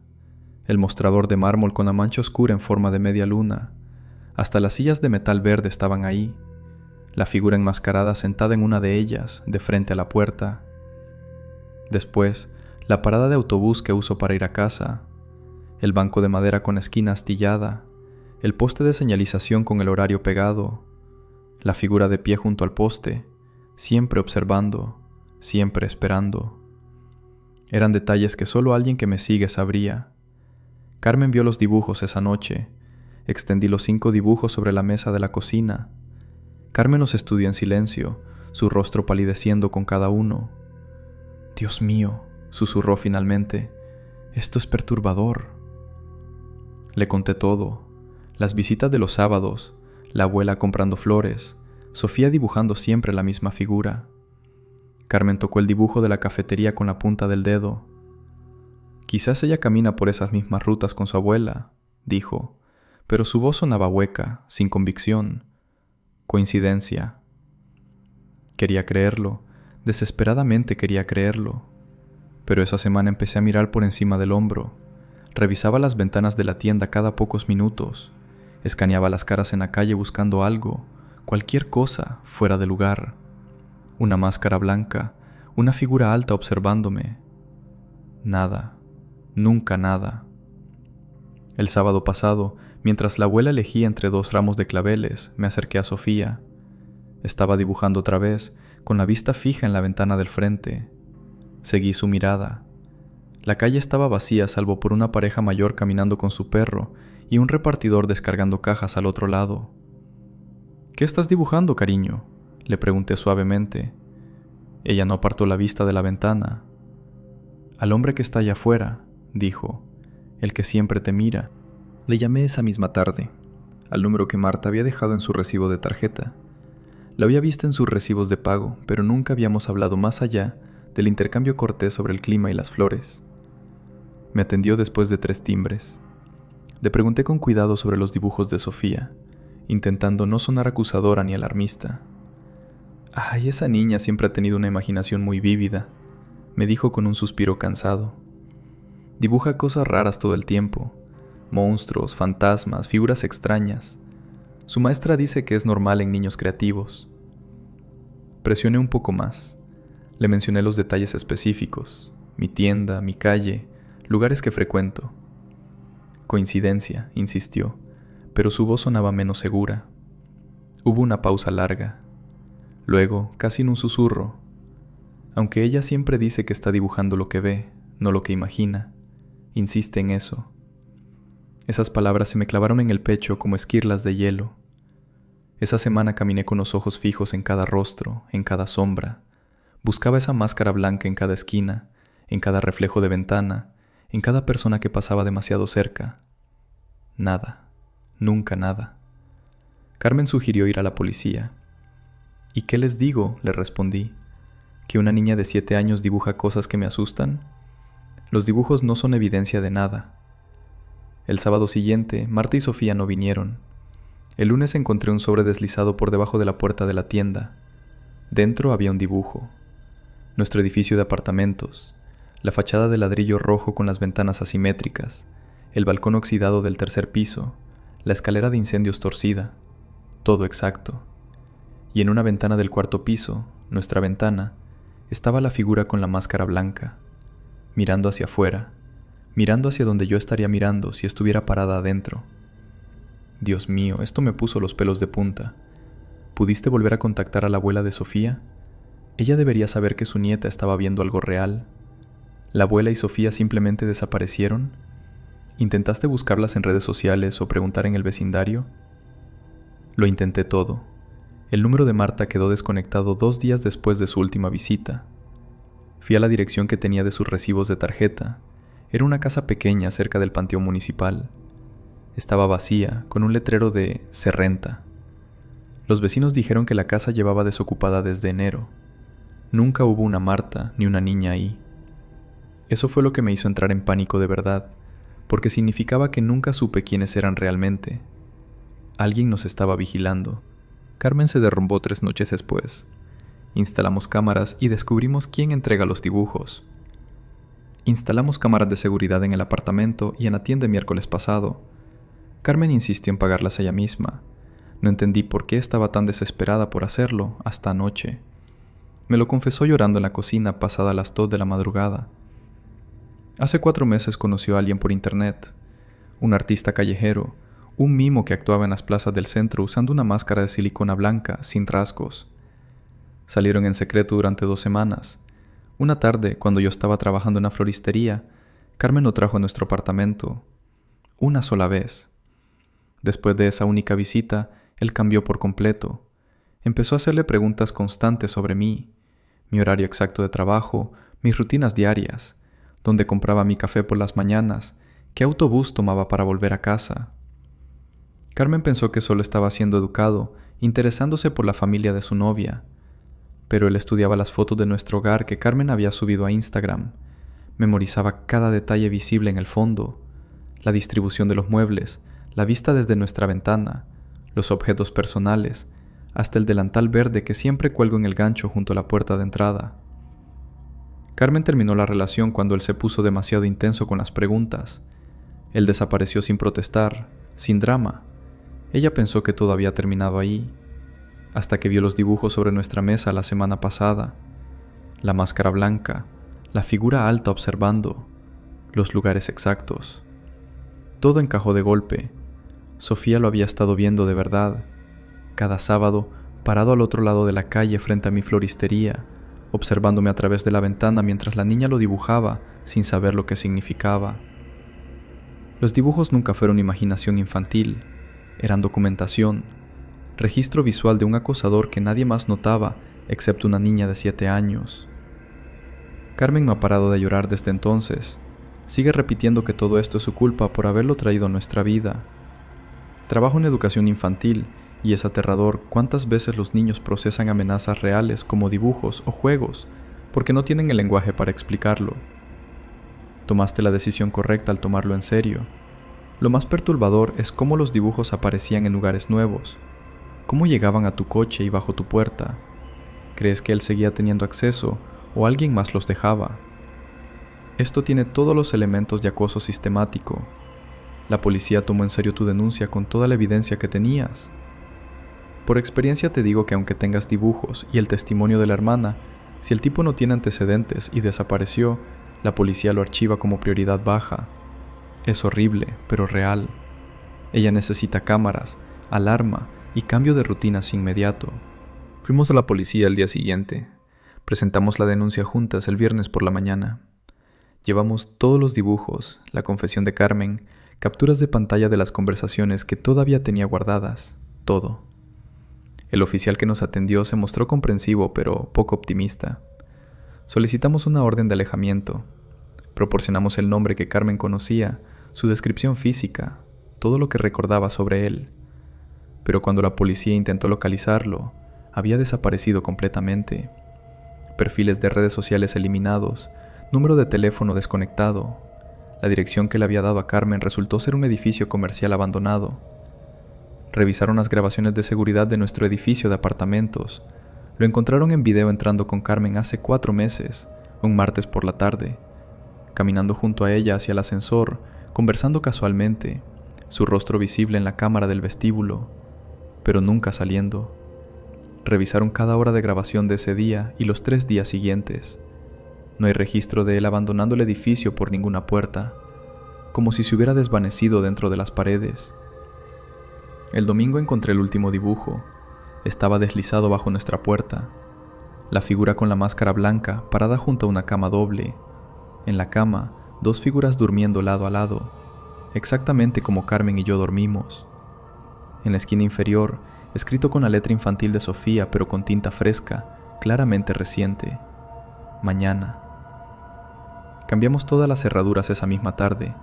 el mostrador de mármol con la mancha oscura en forma de media luna, hasta las sillas de metal verde estaban ahí, la figura enmascarada sentada en una de ellas, de frente a la puerta. Después, la parada de autobús que uso para ir a casa, el banco de madera con esquina astillada, el poste de señalización con el horario pegado, la figura de pie junto al poste, siempre observando, siempre esperando. Eran detalles que solo alguien que me sigue sabría. Carmen vio los dibujos esa noche. Extendí los 5 dibujos sobre la mesa de la cocina. Carmen los estudió en silencio, su rostro palideciendo con cada uno. «Dios mío», susurró finalmente, «esto es perturbador». Le conté todo. Las visitas de los sábados, la abuela comprando flores, Sofía dibujando siempre la misma figura. Carmen tocó el dibujo de la cafetería con la punta del dedo. «Quizás ella camina por esas mismas rutas con su abuela», dijo, pero su voz sonaba hueca, sin convicción. Coincidencia. Quería creerlo, desesperadamente quería creerlo. Pero esa semana empecé a mirar por encima del hombro. Revisaba las ventanas de la tienda cada pocos minutos. Escaneaba las caras en la calle buscando algo, cualquier cosa fuera de lugar. Una máscara blanca, una figura alta observándome. Nada, nunca nada. El sábado pasado, mientras la abuela elegía entre 2 ramos de claveles, me acerqué a Sofía. Estaba dibujando otra vez, con la vista fija en la ventana del frente. Seguí su mirada. La calle estaba vacía salvo por una pareja mayor caminando con su perro y un repartidor descargando cajas al otro lado. «¿Qué estás dibujando, cariño?», le pregunté suavemente. Ella no apartó la vista de la ventana. «Al hombre que está allá afuera», dijo, «el que siempre te mira». Le llamé esa misma tarde, al número que Marta había dejado en su recibo de tarjeta. Lo había visto en sus recibos de pago, pero nunca habíamos hablado más allá del intercambio cortés sobre el clima y las flores. Me atendió después de 3 timbres. Le pregunté con cuidado sobre los dibujos de Sofía, intentando no sonar acusadora ni alarmista. «Ay, esa niña siempre ha tenido una imaginación muy vívida», me dijo con un suspiro cansado. «Dibuja cosas raras todo el tiempo. Monstruos, fantasmas, figuras extrañas. Su maestra dice que es normal en niños creativos». Presioné un poco más. Le mencioné los detalles específicos, mi tienda, mi calle, lugares que frecuento. «Coincidencia», insistió, pero su voz sonaba menos segura. Hubo una pausa larga. Luego, casi en un susurro, «Aunque ella siempre dice que está dibujando lo que ve, no lo que imagina, insiste en eso». Esas palabras se me clavaron en el pecho como esquirlas de hielo. Esa semana caminé con los ojos fijos en cada rostro, en cada sombra. Buscaba esa máscara blanca en cada esquina, en cada reflejo de ventana, en cada persona que pasaba demasiado cerca. Nada, nunca nada. Carmen sugirió ir a la policía. «¿Y qué les digo?», le respondí. ¿Que una niña de 7 años dibuja cosas que me asustan? Los dibujos no son evidencia de nada. El sábado siguiente, Marta y Sofía no vinieron. El lunes encontré un sobre deslizado por debajo de la puerta de la tienda. Dentro había un dibujo. Nuestro edificio de apartamentos, la fachada de ladrillo rojo con las ventanas asimétricas, el balcón oxidado del 3er piso, la escalera de incendios torcida, todo exacto. Y en una ventana del 4º piso, nuestra ventana, estaba la figura con la máscara blanca, mirando hacia afuera, mirando hacia donde yo estaría mirando si estuviera parada adentro. Dios mío, esto me puso los pelos de punta. ¿Pudiste volver a contactar a la abuela de Sofía? Ella debería saber que su nieta estaba viendo algo real. ¿La abuela y Sofía simplemente desaparecieron? ¿Intentaste buscarlas en redes sociales o preguntar en el vecindario? Lo intenté todo. El número de Marta quedó desconectado 2 días después de su última visita. Fui a la dirección que tenía de sus recibos de tarjeta. Era una casa pequeña cerca del panteón municipal. Estaba vacía, con un letrero de «Se renta». Los vecinos dijeron que la casa llevaba desocupada desde enero. Nunca hubo una Marta ni una niña ahí. Eso fue lo que me hizo entrar en pánico de verdad, porque significaba que nunca supe quiénes eran realmente. Alguien nos estaba vigilando. Carmen se derrumbó 3 noches después. Instalamos cámaras y descubrimos quién entrega los dibujos. Instalamos cámaras de seguridad en el apartamento y en la tienda el miércoles pasado. Carmen insistió en pagarlas ella misma. No entendí por qué estaba tan desesperada por hacerlo hasta anoche. Me lo confesó llorando en la cocina pasada las 2 de la madrugada. Hace 4 meses conoció a alguien por internet, un artista callejero, Un mimo que actuaba en las plazas del centro usando una máscara de silicona blanca, sin rasgos. Salieron en secreto durante 2 semanas. Una tarde, cuando yo estaba trabajando en una floristería, Carmen lo trajo a nuestro apartamento. Una sola vez. Después de esa única visita, él cambió por completo. Empezó a hacerle preguntas constantes sobre mí, mi horario exacto de trabajo, mis rutinas diarias, dónde compraba mi café por las mañanas, qué autobús tomaba para volver a casa. Carmen pensó que solo estaba siendo educado, interesándose por la familia de su novia, pero él estudiaba las fotos de nuestro hogar que Carmen había subido a Instagram, memorizaba cada detalle visible en el fondo, la distribución de los muebles, la vista desde nuestra ventana, los objetos personales, hasta el delantal verde que siempre cuelgo en el gancho junto a la puerta de entrada. Carmen terminó la relación cuando él se puso demasiado intenso con las preguntas. Él desapareció sin protestar, sin drama. Ella pensó que todo había terminado ahí, hasta que vio los dibujos sobre nuestra mesa la semana pasada. La máscara blanca, la figura alta observando, los lugares exactos. Todo encajó de golpe. Sofía lo había estado viendo de verdad. Cada sábado, parado al otro lado de la calle frente a mi floristería, observándome a través de la ventana mientras la niña lo dibujaba sin saber lo que significaba. Los dibujos nunca fueron imaginación infantil, eran documentación, registro visual de un acosador que nadie más notaba excepto una niña de 7 años. Carmen no ha parado de llorar desde entonces. Sigue repitiendo que todo esto es su culpa por haberlo traído a nuestra vida. Trabajo en educación infantil y es aterrador cuántas veces los niños procesan amenazas reales como dibujos o juegos porque no tienen el lenguaje para explicarlo. Tomaste la decisión correcta al tomarlo en serio. Lo más perturbador es cómo los dibujos aparecían en lugares nuevos, cómo llegaban a tu coche y bajo tu puerta. ¿Crees que él seguía teniendo acceso o alguien más los dejaba? Esto tiene todos los elementos de acoso sistemático. La policía tomó en serio tu denuncia con toda la evidencia que tenías. Por experiencia te digo que aunque tengas dibujos y el testimonio de la hermana, si el tipo no tiene antecedentes y desapareció, la policía lo archiva como prioridad baja. Es horrible, pero real. Ella necesita cámaras, alarma y cambio de rutinas inmediato. Fuimos a la policía al día siguiente. Presentamos la denuncia juntas el viernes por la mañana. Llevamos todos los dibujos, la confesión de Carmen, capturas de pantalla de las conversaciones que todavía tenía guardadas, todo. El oficial que nos atendió se mostró comprensivo pero poco optimista. Solicitamos una orden de alejamiento. Proporcionamos el nombre que Carmen conocía, su descripción física, todo lo que recordaba sobre él. Pero cuando la policía intentó localizarlo, había desaparecido completamente. Perfiles de redes sociales eliminados, número de teléfono desconectado. La dirección que le había dado a Carmen resultó ser un edificio comercial abandonado. Revisaron las grabaciones de seguridad de nuestro edificio de apartamentos. Lo encontraron en video entrando con Carmen hace 4 meses, un martes por la tarde, caminando junto a ella hacia el ascensor, conversando casualmente, su rostro visible en la cámara del vestíbulo, pero nunca saliendo. Revisaron cada hora de grabación de ese día y los 3 días siguientes. No hay registro de él abandonando el edificio por ninguna puerta, como si se hubiera desvanecido dentro de las paredes. El domingo encontré el último dibujo. Estaba deslizado bajo nuestra puerta. La figura con la máscara blanca parada junto a una cama doble. En la cama, 2 figuras durmiendo lado a lado, exactamente como Carmen y yo dormimos. En la esquina inferior, escrito con la letra infantil de Sofía pero con tinta fresca, claramente reciente: mañana. Cambiamos todas las cerraduras esa misma tarde,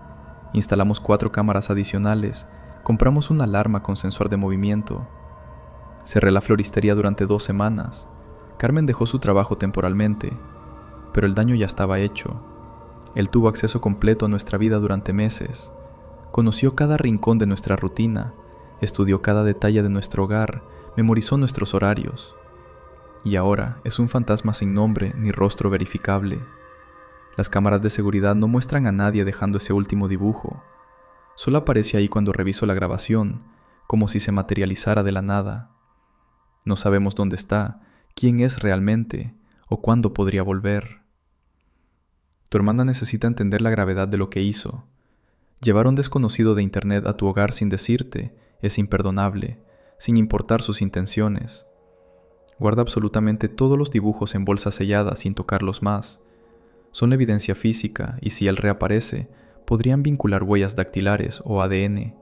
instalamos 4 cámaras adicionales, compramos una alarma con sensor de movimiento. Cerré la floristería durante 2 semanas. Carmen dejó su trabajo temporalmente, pero el daño ya estaba hecho. Él tuvo acceso completo a nuestra vida durante meses. Conoció cada rincón de nuestra rutina, estudió cada detalle de nuestro hogar, memorizó nuestros horarios. Y ahora es un fantasma sin nombre ni rostro verificable. Las cámaras de seguridad no muestran a nadie dejando ese último dibujo. Solo aparece ahí cuando reviso la grabación, como si se materializara de la nada. No sabemos dónde está, quién es realmente, o cuándo podría volver. Tu hermana necesita entender la gravedad de lo que hizo. Llevar a un desconocido de internet a tu hogar sin decirte es imperdonable, sin importar sus intenciones. Guarda absolutamente todos los dibujos en bolsas selladas sin tocarlos más. Son evidencia física y si él reaparece, podrían vincular huellas dactilares o ADN.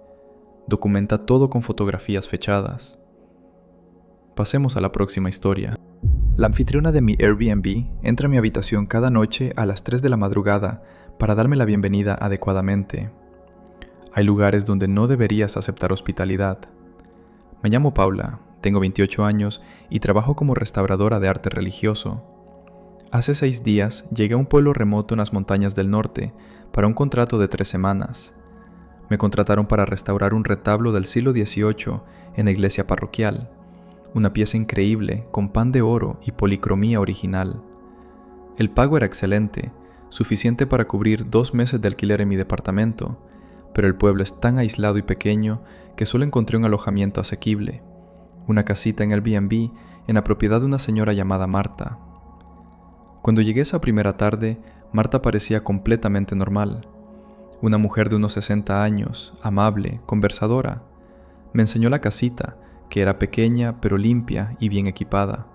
Documenta todo con fotografías fechadas. Pasemos a la próxima historia. La anfitriona de mi Airbnb entra a mi habitación cada noche a las 3 de la madrugada para darme la bienvenida adecuadamente. Hay lugares donde no deberías aceptar hospitalidad. Me llamo Paula, tengo 28 años y trabajo como restauradora de arte religioso. Hace 6 días llegué a un pueblo remoto en las montañas del norte para un contrato de 3 semanas. Me contrataron para restaurar un retablo del siglo XVIII en la iglesia parroquial. Una pieza increíble, con pan de oro y policromía original. El pago era excelente, suficiente para cubrir 2 meses de alquiler en mi departamento, pero el pueblo es tan aislado y pequeño que solo encontré un alojamiento asequible, una casita en Airbnb en la propiedad de una señora llamada Marta. Cuando llegué esa primera tarde, Marta parecía completamente normal. Una mujer de unos 60 años, amable, conversadora. Me enseñó la casita, que era pequeña pero limpia y bien equipada.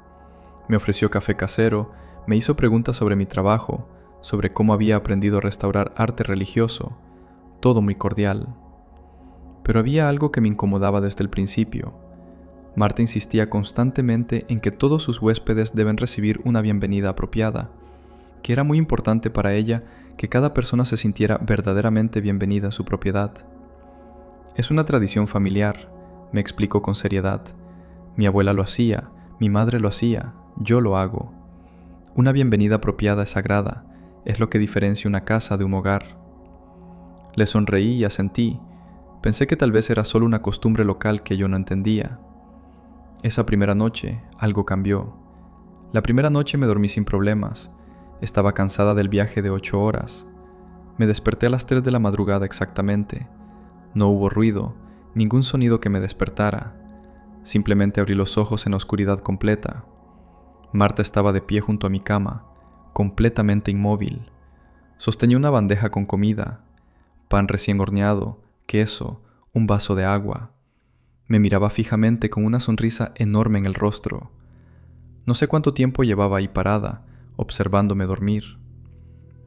Me ofreció café casero, me hizo preguntas sobre mi trabajo, sobre cómo había aprendido a restaurar arte religioso, todo muy cordial. Pero había algo que me incomodaba desde el principio. Marta insistía constantemente en que todos sus huéspedes deben recibir una bienvenida apropiada, que era muy importante para ella que cada persona se sintiera verdaderamente bienvenida a su propiedad. Es una tradición familiar, me explicó con seriedad. Mi abuela lo hacía, mi madre lo hacía, yo lo hago. Una bienvenida apropiada es sagrada, es lo que diferencia una casa de un hogar. Le sonreí y asentí. Pensé que tal vez era solo una costumbre local que yo no entendía. Esa primera noche, algo cambió. La primera noche me dormí sin problemas. Estaba cansada del viaje de 8 horas. Me desperté a las 3 de la madrugada exactamente. No hubo ruido, ningún sonido que me despertara. Simplemente abrí los ojos en la oscuridad completa. Marta estaba de pie junto a mi cama, completamente inmóvil. Sostenía una bandeja con comida, pan recién horneado, queso, un vaso de agua. Me miraba fijamente con una sonrisa enorme en el rostro. No sé cuánto tiempo llevaba ahí parada, observándome dormir.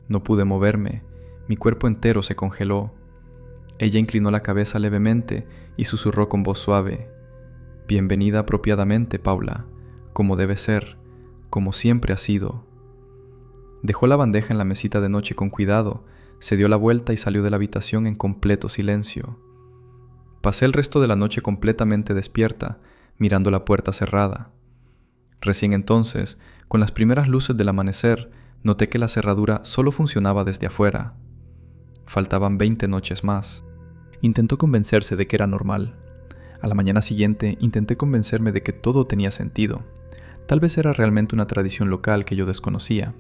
No pude moverme, mi cuerpo entero se congeló. Ella inclinó la cabeza levemente y susurró con voz suave: «Bienvenida apropiadamente, Paula, como debe ser, como siempre ha sido». Dejó la bandeja en la mesita de noche con cuidado, se dio la vuelta y salió de la habitación en completo silencio. Pasé el resto de la noche completamente despierta, mirando la puerta cerrada. Recién entonces, con las primeras luces del amanecer, noté que la cerradura solo funcionaba desde afuera. Faltaban 20 noches más. Intentó convencerse de que era normal. A la mañana siguiente intenté convencerme de que todo tenía sentido. Tal vez era realmente una tradición local que yo desconocía.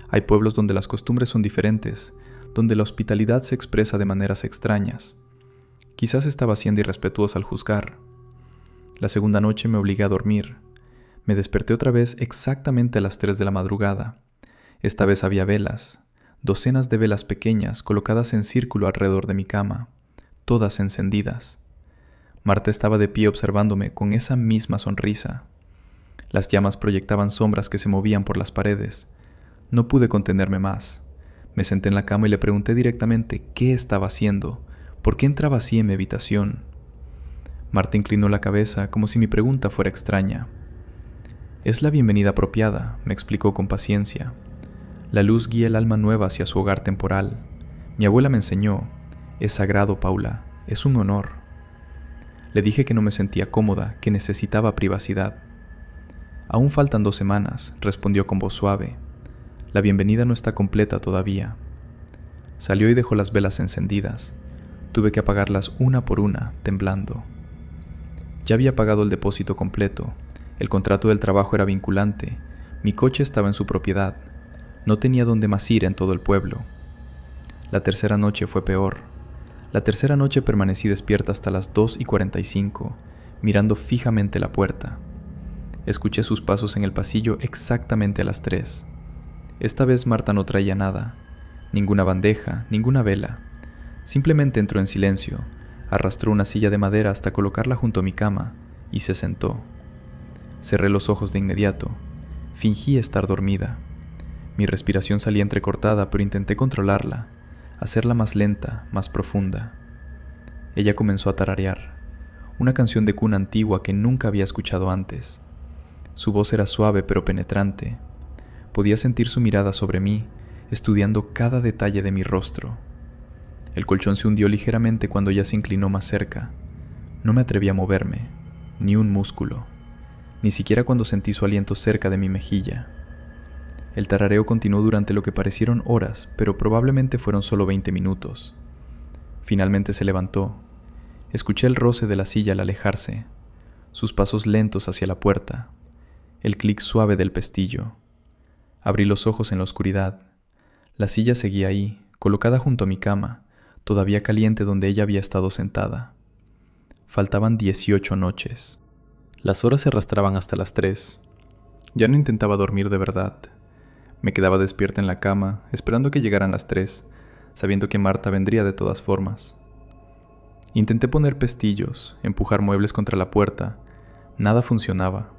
Hay pueblos donde las costumbres son diferentes, donde la hospitalidad se expresa de maneras extrañas. Quizás estaba siendo irrespetuosa al juzgar. La segunda noche me obligué a dormir. Me desperté otra vez exactamente a las 3 de la madrugada. Esta vez había velas, docenas de velas pequeñas colocadas en círculo alrededor de mi cama, todas encendidas. Marta estaba de pie observándome con esa misma sonrisa. Las llamas proyectaban sombras que se movían por las paredes. No pude contenerme más. Me senté en la cama y le pregunté directamente qué estaba haciendo, por qué entraba así en mi habitación. Marta inclinó la cabeza como si mi pregunta fuera extraña. «Es la bienvenida apropiada», me explicó con paciencia. «La luz guía el alma nueva hacia su hogar temporal. Mi abuela me enseñó. Es sagrado, Paula. Es un honor». Le dije que no me sentía cómoda, que necesitaba privacidad. «Aún faltan 2 semanas», respondió con voz suave. «La bienvenida no está completa todavía». Salió y dejó las velas encendidas. Tuve que apagarlas una por una, temblando. Ya había pagado el depósito completo. El contrato del trabajo era vinculante. Mi coche estaba en su propiedad. No tenía dónde más ir en todo el pueblo. La tercera noche fue peor. La tercera noche permanecí despierta hasta las 2:45, mirando fijamente la puerta. Escuché sus pasos en el pasillo exactamente a las 3. Esta vez Marta no traía nada. Ninguna bandeja, ninguna vela. Simplemente entró en silencio, arrastró una silla de madera hasta colocarla junto a mi cama y se sentó. Cerré los ojos de inmediato. Fingí estar dormida. Mi respiración salía entrecortada, pero intenté controlarla, hacerla más lenta, más profunda. Ella comenzó a tararear, una canción de cuna antigua que nunca había escuchado antes. Su voz era suave pero penetrante. Podía sentir su mirada sobre mí, estudiando cada detalle de mi rostro. El colchón se hundió ligeramente cuando ella se inclinó más cerca. No me atreví a moverme, ni un músculo, ni siquiera cuando sentí su aliento cerca de mi mejilla. El tarareo continuó durante lo que parecieron horas, pero probablemente fueron solo 20 minutos. Finalmente se levantó. Escuché el roce de la silla al alejarse, sus pasos lentos hacia la puerta, el clic suave del pestillo. Abrí los ojos en la oscuridad. La silla seguía ahí, colocada junto a mi cama, todavía caliente donde ella había estado sentada. Faltaban 18 noches. Las horas se arrastraban hasta las 3. Ya no intentaba dormir de verdad. Me quedaba despierta en la cama, esperando que llegaran las 3, sabiendo que Marta vendría de todas formas. Intenté poner pestillos, empujar muebles contra la puerta. Nada funcionaba.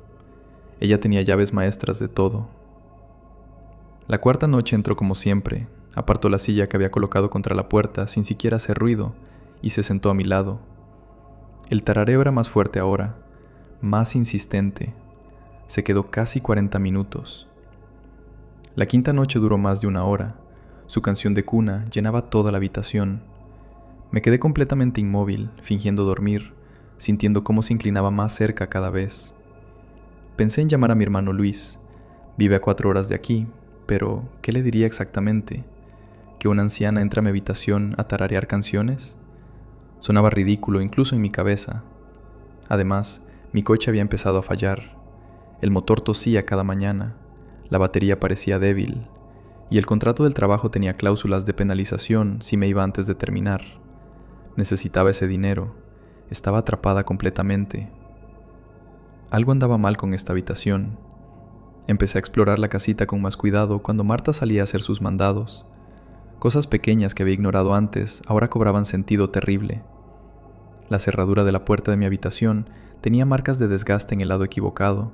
Ella tenía llaves maestras de todo. La cuarta noche entró como siempre, apartó la silla que había colocado contra la puerta sin siquiera hacer ruido y se sentó a mi lado. El tarareo era más fuerte ahora, más insistente. Se quedó casi 40 minutos. La quinta noche duró más de 1 hora. Su canción de cuna llenaba toda la habitación. Me quedé completamente inmóvil, fingiendo dormir, sintiendo cómo se inclinaba más cerca cada vez. Pensé en llamar a mi hermano Luis. Vive a 4 horas de aquí, pero ¿qué le diría exactamente? ¿Que una anciana entra a mi habitación a tararear canciones? Sonaba ridículo incluso en mi cabeza. Además, mi coche había empezado a fallar. El motor tosía cada mañana. La batería parecía débil, y el contrato del trabajo tenía cláusulas de penalización si me iba antes de terminar. Necesitaba ese dinero. Estaba atrapada completamente. Algo andaba mal con esta habitación. Empecé a explorar la casita con más cuidado cuando Marta salía a hacer sus mandados. Cosas pequeñas que había ignorado antes ahora cobraban sentido terrible. La cerradura de la puerta de mi habitación tenía marcas de desgaste en el lado equivocado.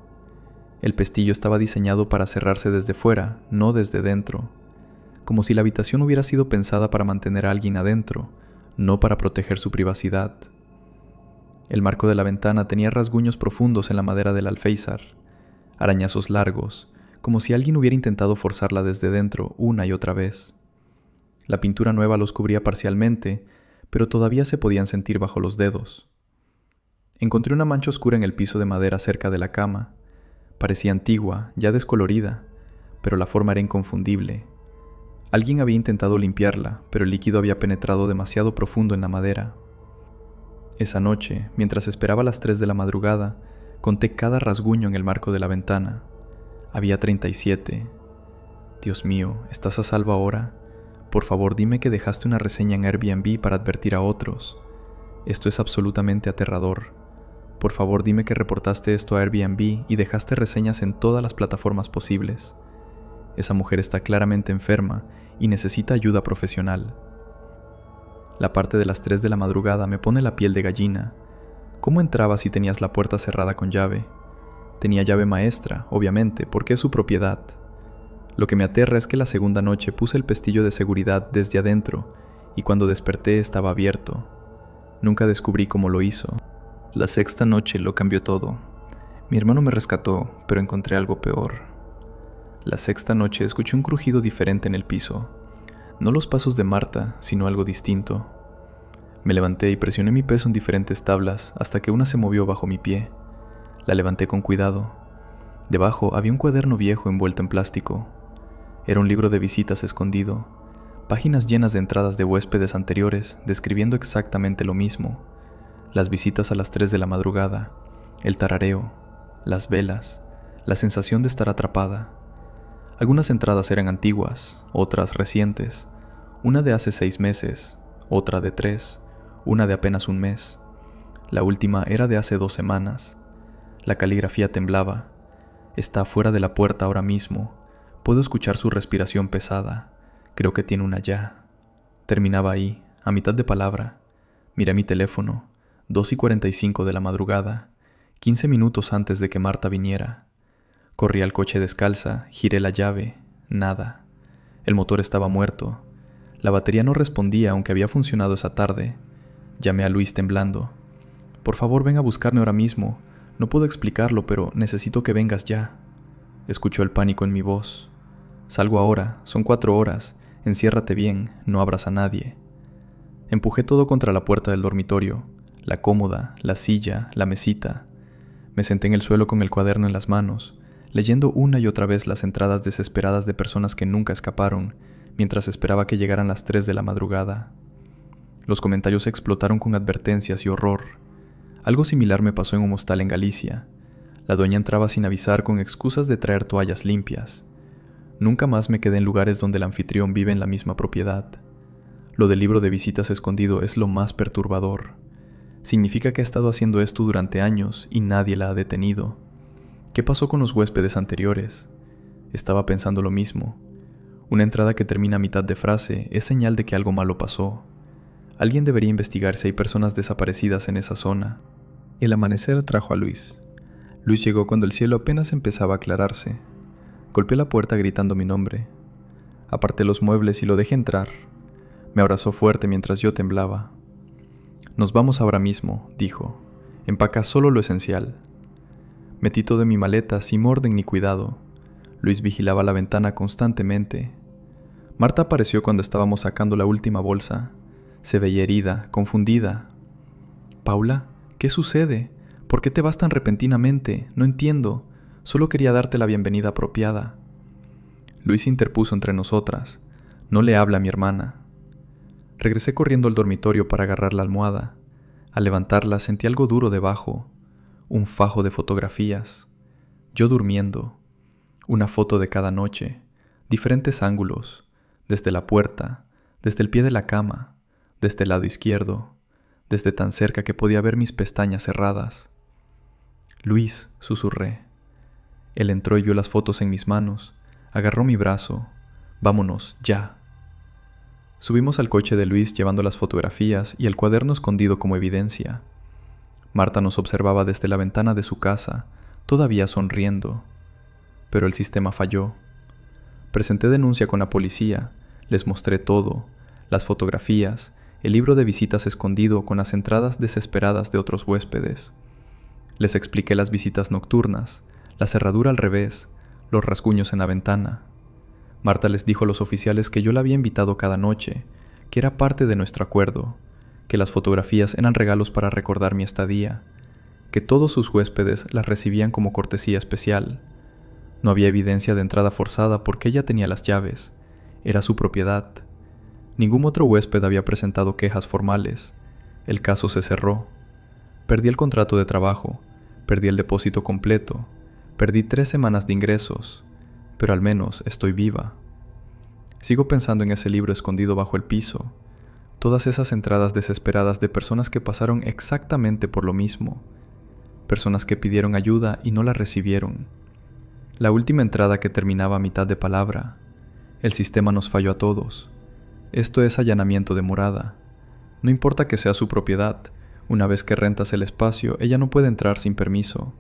El pestillo estaba diseñado para cerrarse desde fuera, no desde dentro, como si la habitación hubiera sido pensada para mantener a alguien adentro, no para proteger su privacidad. El marco de la ventana tenía rasguños profundos en la madera del alféizar, arañazos largos, como si alguien hubiera intentado forzarla desde dentro una y otra vez. La pintura nueva los cubría parcialmente, pero todavía se podían sentir bajo los dedos. Encontré una mancha oscura en el piso de madera cerca de la cama. Parecía antigua, ya descolorida, pero la forma era inconfundible. Alguien había intentado limpiarla, pero el líquido había penetrado demasiado profundo en la madera. Esa noche, mientras esperaba a las 3 de la madrugada, conté cada rasguño en el marco de la ventana. Había 37. Dios mío, ¿estás a salvo ahora? Por favor, dime que dejaste una reseña en Airbnb para advertir a otros. Esto es absolutamente aterrador. Por favor, dime que reportaste esto a Airbnb y dejaste reseñas en todas las plataformas posibles. Esa mujer está claramente enferma y necesita ayuda profesional. La parte de las 3 de la madrugada me pone la piel de gallina. ¿Cómo entrabas si tenías la puerta cerrada con llave? Tenía llave maestra, obviamente, porque es su propiedad. Lo que me aterra es que la segunda noche puse el pestillo de seguridad desde adentro y cuando desperté estaba abierto. Nunca descubrí cómo lo hizo. La sexta noche lo cambió todo. Mi hermano me rescató, pero encontré algo peor. La sexta noche escuché un crujido diferente en el piso. No los pasos de Marta, sino algo distinto. Me levanté y presioné mi peso en diferentes tablas hasta que una se movió bajo mi pie. La levanté con cuidado. Debajo había un cuaderno viejo envuelto en plástico. Era un libro de visitas escondido, páginas llenas de entradas de huéspedes anteriores describiendo exactamente lo mismo. Las visitas a las 3 de la madrugada, el tarareo, las velas, la sensación de estar atrapada. Algunas entradas eran antiguas, otras recientes, una de hace 6 meses, otra de 3, una de apenas 1 mes. La última era de hace 2 semanas. La caligrafía temblaba. Está fuera de la puerta ahora mismo. Puedo escuchar su respiración pesada. Creo que tiene una ya. Terminaba ahí, A mitad de palabra, miré mi teléfono, 2:45 de la madrugada, 15 minutos antes de que Marta viniera. Corrí al coche descalza, giré la llave, nada. El motor estaba muerto. La batería no respondía aunque había funcionado esa tarde. Llamé a Luis temblando. Por favor, ven a buscarme ahora mismo. No puedo explicarlo, pero necesito que vengas ya. Escuchó el pánico en mi voz. Salgo ahora, son 4 horas. Enciérrate bien, no abras a nadie. Empujé todo contra la puerta del dormitorio. La cómoda, la silla, la mesita. Me senté en el suelo con el cuaderno en las manos, leyendo una y otra vez las entradas desesperadas de personas que nunca escaparon, mientras esperaba que llegaran las 3 de la madrugada. Los comentarios explotaron con advertencias y horror. Algo similar me pasó en un hostal en Galicia. La dueña entraba sin avisar con excusas de traer toallas limpias. Nunca más me quedé en lugares donde el anfitrión vive en la misma propiedad. Lo del libro de visitas escondido es lo más perturbador. Significa que ha estado haciendo esto durante años y nadie la ha detenido. ¿Qué pasó con los huéspedes anteriores? Estaba pensando lo mismo. Una entrada que termina a mitad de frase es señal de que algo malo pasó. Alguien debería investigar si hay personas desaparecidas en esa zona. El amanecer trajo a Luis. Luis llegó cuando el cielo apenas empezaba a aclararse. Golpeé la puerta gritando mi nombre. Aparté los muebles y lo dejé entrar. Me abrazó fuerte mientras yo temblaba. Nos vamos ahora mismo, dijo. Empaca solo lo esencial. Metí todo en mi maleta sin orden ni cuidado. Luis vigilaba la ventana constantemente. Marta apareció cuando estábamos sacando la última bolsa. Se veía herida, confundida. «Paula, ¿qué sucede? ¿Por qué te vas tan repentinamente? No entiendo. Solo quería darte la bienvenida apropiada». Luis interpuso entre nosotras. «No le habla a mi hermana». Regresé corriendo al dormitorio para agarrar la almohada. Al levantarla sentí algo duro debajo. Un fajo de fotografías. Yo durmiendo. Una foto de cada noche. Diferentes ángulos. Desde la puerta. Desde el pie de la cama. Desde el lado izquierdo. Desde tan cerca que podía ver mis pestañas cerradas. «Luis», susurré. Él entró y vio las fotos en mis manos. Agarró mi brazo. «Vámonos, ya». Subimos al coche de Luis llevando las fotografías y el cuaderno escondido como evidencia. Marta nos observaba desde la ventana de su casa, todavía sonriendo. Pero el sistema falló. Presenté denuncia con la policía, les mostré todo, las fotografías, el libro de visitas escondido con las entradas desesperadas de otros huéspedes. Les expliqué las visitas nocturnas, la cerradura al revés, los rasguños en la ventana. Marta les dijo a los oficiales que yo la había invitado cada noche, que era parte de nuestro acuerdo, que las fotografías eran regalos para recordar mi estadía, que todos sus huéspedes las recibían como cortesía especial. No había evidencia de entrada forzada porque ella tenía las llaves. Era su propiedad. Ningún otro huésped había presentado quejas formales. El caso se cerró. Perdí el contrato de trabajo, perdí el depósito completo, perdí 3 semanas de ingresos, pero al menos estoy viva. Sigo pensando en ese libro escondido bajo el piso, todas esas entradas desesperadas de personas que pasaron exactamente por lo mismo, personas que pidieron ayuda y no la recibieron. La última entrada que terminaba a mitad de palabra: «El sistema nos falló a todos. Esto es allanamiento de morada. No importa que sea su propiedad, una vez que rentas el espacio, ella no puede entrar sin permiso.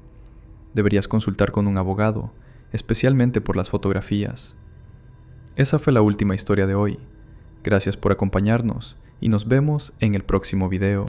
Deberías consultar con un abogado, especialmente por las fotografías». Esa fue la última historia de hoy. Gracias por acompañarnos y nos vemos en el próximo video.